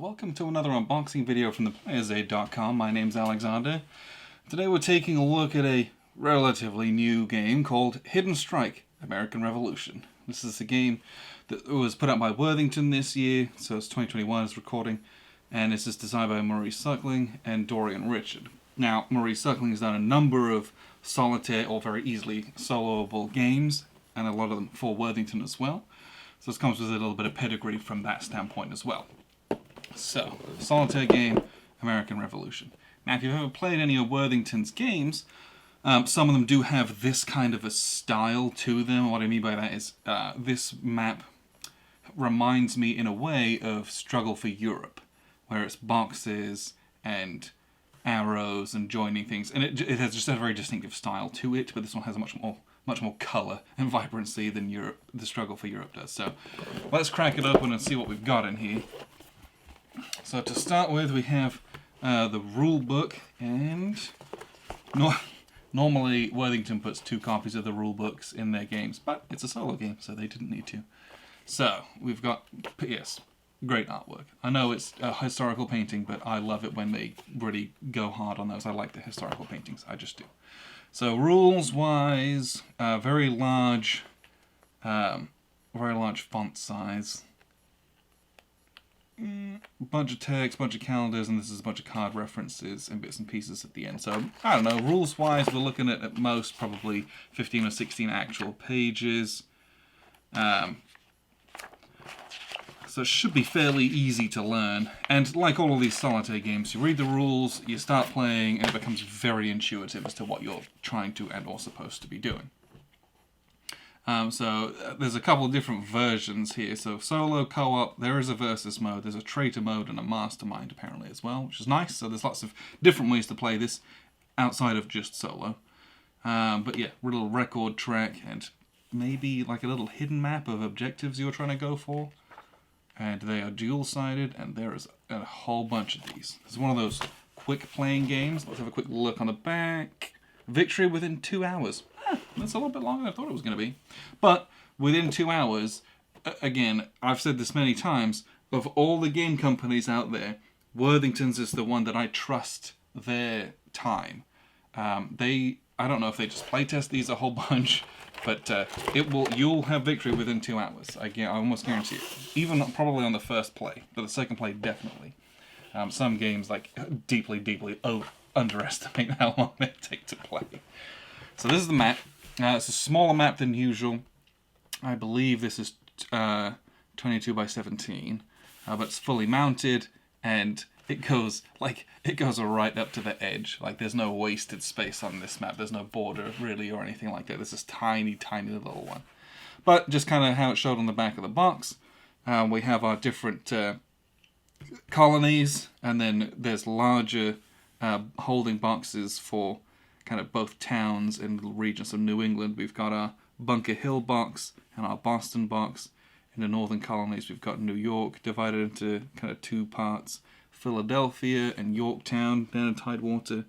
welcome to another unboxing video from theplayersaid.com. My name's Alexander. Today we're taking a look at a relatively new game called Hidden Strike: American Revolution. This is a game that was put out by Worthington this year, so it's 2021 as recording, and this is designed by Maurice Suckling and Dorian Richard. Now, Maurice Suckling has done a number of solitaire or very easily soloable games, and a lot of them for Worthington as well. So this comes with a little bit of pedigree from that standpoint as well. So, solitaire game, American Revolution. Now, if you've ever played any of Worthington's games, some of them do have this kind of a style to them. What I mean by that is this map reminds me in a way of Struggle for Europe, where it's boxes and arrows and joining things, and it has just a very distinctive style to it, but this one has a much more colour and vibrancy than the Struggle for Europe does. So let's crack it open and see what we've got in here. So to start with, we have the rule book, and normally Worthington puts 2 copies of the rule books in their games, but it's a solo game, so they didn't need to. So we've got, yes, great artwork. I know it's a historical painting, but I love it when they really go hard on those. I like the historical paintings, I just do. So rules-wise, very large font size. Bunch of text, bunch of calendars, and this is a bunch of card references and bits and pieces at the end. So, I don't know, rules-wise, we're looking at most probably 15 or 16 actual pages. So it should be fairly easy to learn. And like all of these solitaire games, you read the rules, you start playing, and it becomes very intuitive as to what you're trying to and or supposed to be doing. So there's a couple of different versions here. So solo, co-op, there is a versus mode, there's a traitor mode and a mastermind apparently as well, which is nice. So there's lots of different ways to play this outside of just solo. But yeah, a little record track and maybe like a little hidden map of objectives you're trying to go for. And they are dual-sided, and there is a whole bunch of these. It's one of those quick playing games. Let's have a quick look on the back. Victory within 2 hours. That's a little bit longer than I thought it was going to be. But within 2 hours, again, I've said this many times, of all the game companies out there, Worthington's is the one that I trust their time. I don't know if they just playtest these a whole bunch, but you'll have victory within 2 hours. I almost guarantee it. Even probably on the first play, but the second play definitely. Some games deeply underestimate how long they take to play. So this is the map. It's a smaller map than usual. I believe this is 22 by 17, but it's fully mounted, and it goes right up to the edge. Like, there's no wasted space on this map. There's no border really or anything like that. This is tiny little one. But just kind of how it showed on the back of the box. We have our different colonies, and then there's larger holding boxes for kind of both towns and little regions of New England. We've got our Bunker Hill box and our Boston box. In the northern colonies, we've got New York divided into kind of 2 parts. Philadelphia and Yorktown down in Tidewater.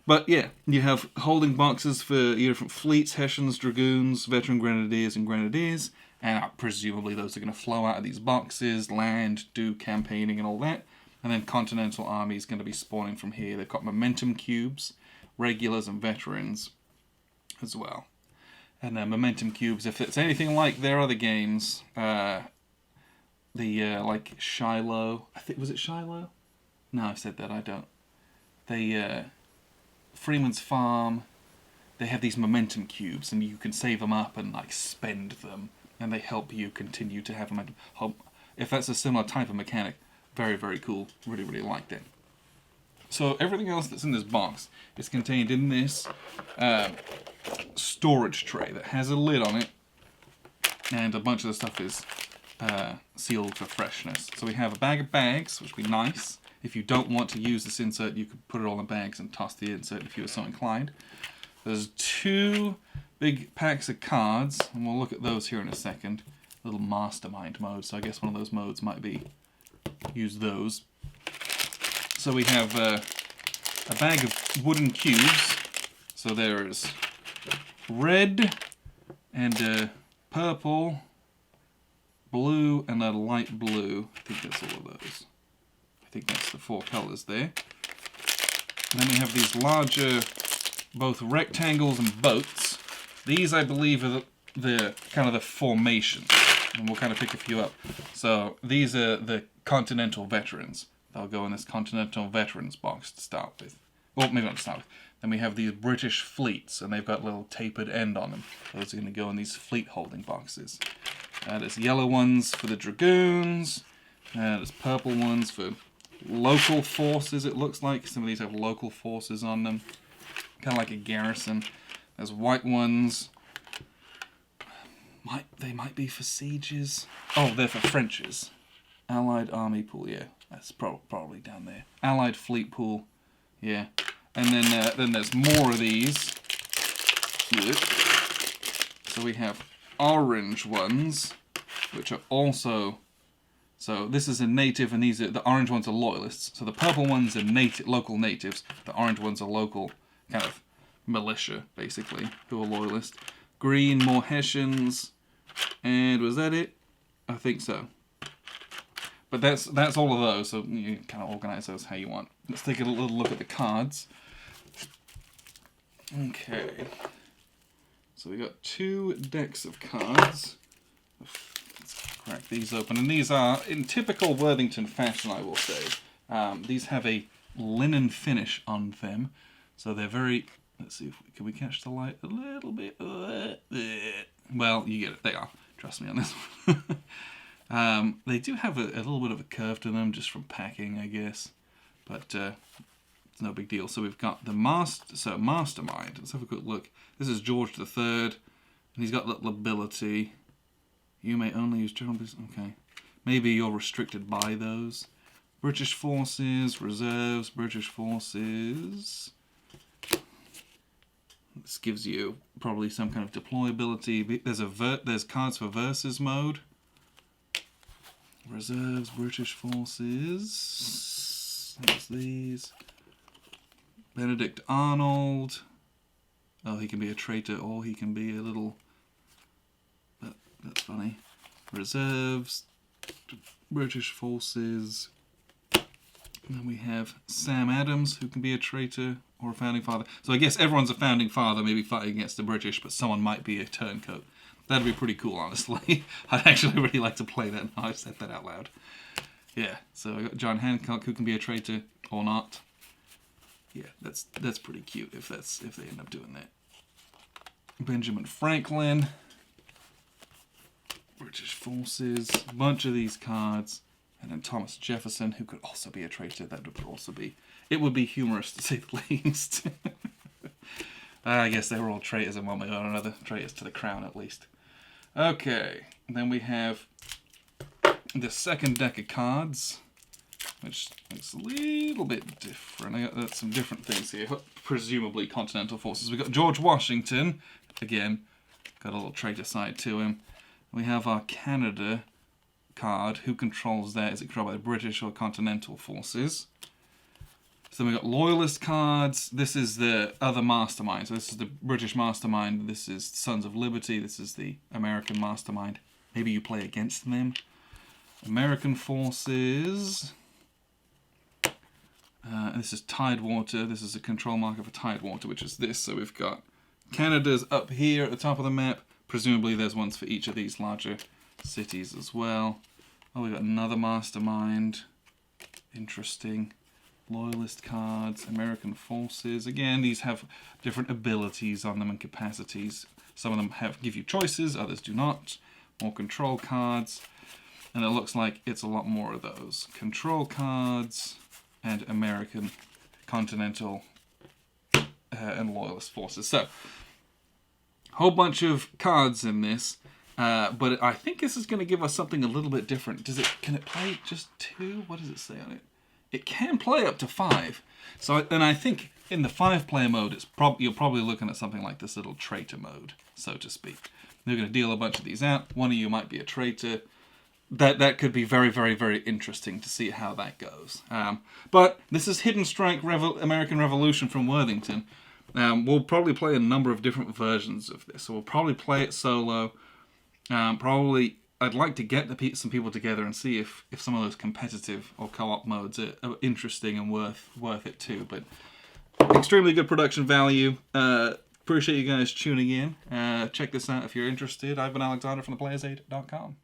But yeah, you have holding boxes for your different fleets: Hessians, Dragoons, Veteran Grenadiers, and Grenadiers. And presumably those are going to flow out of these boxes, land, do campaigning and all that. And then Continental Army is going to be spawning from here. They've got momentum cubes, regulars and veterans as well. And then momentum cubes, if it's anything like their other games, like Shiloh, was it Shiloh? No, I said that, I don't. Freeman's Farm, they have these momentum cubes, and you can save them up and like spend them, and they help you continue to have momentum. If that's a similar type of mechanic, very, very cool. Really, really liked it. So everything else that's in this box is contained in this storage tray that has a lid on it, and a bunch of the stuff is sealed for freshness. So we have a bag of bags, which would be nice. If you don't want to use this insert, you could put it all in bags and toss the insert if you were so inclined. There's 2 big packs of cards, and we'll look at those here in a second. Little mastermind mode, so I guess one of those modes might be use those. So we have a bag of wooden cubes. So there's red and purple, blue, and a light blue. I think that's all of those. I think that's the 4 colours there. And then we have these larger, both rectangles and boats. These, I believe, are the kind of the formation. And we'll kind of pick a few up. So these are the Continental Veterans. They'll go in this Continental Veterans box to start with. Well, maybe not to start with. Then we have these British fleets, and they've got a little tapered end on them. Those are going to go in these fleet holding boxes. There's yellow ones for the Dragoons. There's purple ones for local forces, it looks like. Some of these have local forces on them. Kind of like a garrison. There's white ones. They might be for sieges. Oh, they're for Frenches. Allied Army Pool, yeah. That's probably down there. Allied Fleet Pool, yeah. And then there's more of these. Yep. So we have orange ones, which are also... So this is a native, and the orange ones are loyalists. So the purple ones are local natives. The orange ones are local kind of militia, basically, who are loyalist. Green, more Hessians. And was that it? I think so. But that's all of those, so you can kind of organize those how you want. Let's take a little look at the cards. Okay. So we got 2 decks of cards. Let's crack these open. And these are, in typical Worthington fashion, I will say, these have a linen finish on them. So they're very... Let's see, can we catch the light a little bit? Well, you get it. They are. Trust me on this one. They do have a little bit of a curve to them, just from packing, I guess. But it's no big deal. So we've got the Mastermind. Let's have a quick look. This is George III, and he's got little ability. You may only use general business. Okay. Maybe you're restricted by those. British Forces, Reserves, British Forces... This gives you probably some kind of deployability. There's cards for versus mode. Reserves, British Forces. There's these. Benedict Arnold. Oh, he can be a traitor, or he can be a little... That's funny. Reserves, British Forces. And then we have Sam Adams, who can be a traitor or a founding father. So I guess everyone's a founding father, maybe fighting against the British, but someone might be a turncoat. That'd be pretty cool, honestly. I'd actually really like to play that. Now I've said that out loud. Yeah, so I got John Hancock, who can be a traitor or not. Yeah, that's pretty cute if they end up doing that. Benjamin Franklin, British Forces, a bunch of these cards. And then Thomas Jefferson, who could also be a traitor. That would also be... It would be humorous, to say the least. I guess they were all traitors in one way or another. Traitors to the crown, at least. Okay. And then we have the second deck of cards, which looks a little bit different. I got some different things here. Presumably Continental Forces. We've got George Washington. Again, got a little traitor side to him. We have our Canada card. Who controls that? Is it controlled by the British or Continental Forces? So we've got Loyalist cards. This is the other Mastermind. So this is the British Mastermind. This is Sons of Liberty. This is the American Mastermind. Maybe you play against them. American Forces. This is Tidewater. This is a control marker for Tidewater, which is this. So we've got Canada's up here at the top of the map. Presumably there's ones for each of these larger cities as well. Oh, we got another Mastermind. Interesting. Loyalist cards, American Forces. Again, these have different abilities on them and capacities. Some of them give you choices, others do not. More control cards. And it looks like it's a lot more of those. Control cards and American, Continental, and Loyalist forces. So, whole bunch of cards in this. But I think this is going to give us something a little bit different. Can it play just 2? What does it say on it? It can play up to 5. So, and I think in the 5-player mode, you're probably looking at something like this little traitor mode, so to speak. They're going to deal a bunch of these out. One of you might be a traitor. That could be very, very, very interesting to see how that goes. But this is Hidden Strike American Revolution from Worthington. We'll probably play a number of different versions of this. So we'll probably play it solo. Probably I'd like to get some people together and see if some of those competitive or co-op modes are interesting and worth it too. But extremely good production value. Appreciate you guys tuning in. Check this out if you're interested. I've been Alexander from theplayersaid.com.